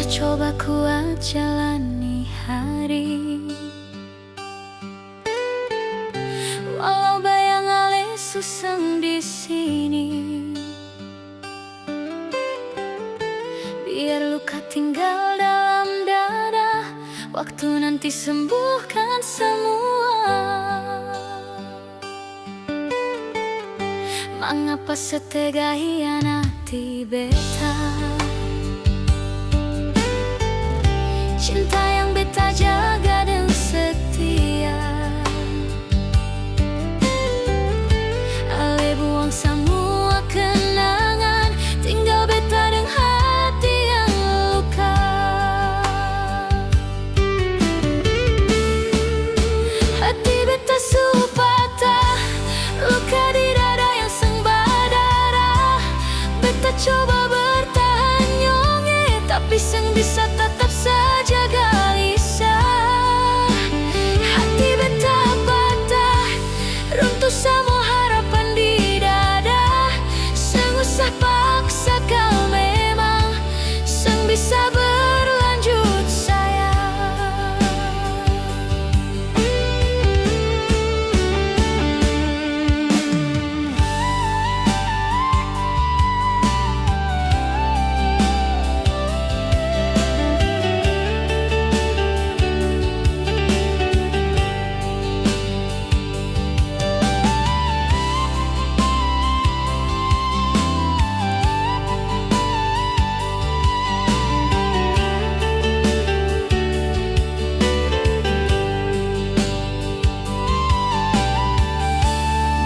coba kuat jalani hari, walau bayang ale suseng di sini. Biar luka tinggal dalam dada, waktu nanti sembuhkan semua. Mengapa setega hianati beta? Cinta yang beta jaga dan setia, ale buang semua kenangan, tinggal beta dengan hati yang luka. Hati beta su patah, luka di dada yang seng berdarah. Beta coba bertahan nyonge, tapi seng bisa tetap saja gelisah. Hati beta patah, runtuh semua harapan di dada. Seng usah paksa kau, memang seng bisa berlanjut sayang.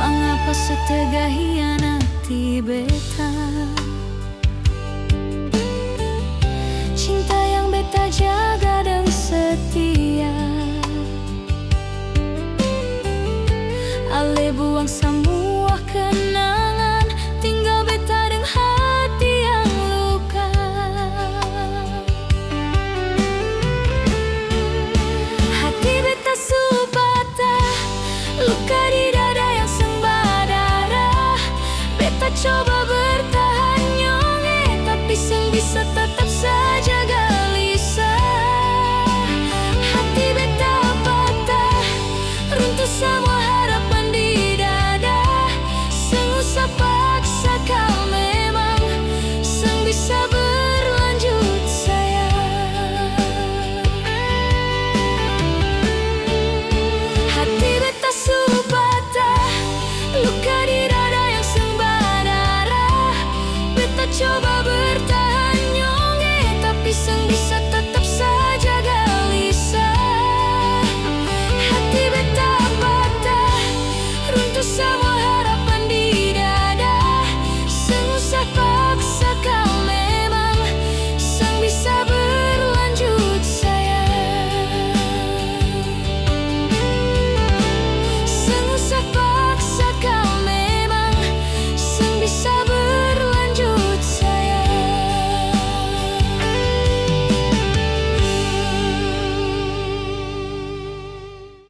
Mengapa setega hianati beta? Cinta yang beta jaga dan setia, ale buang semua kenangan, tinggal beta dengan hati yang luka. Hati beta su patah, luka di dada yang seng berdarah. Beta coba bertahan nyonge, tapi seng bisa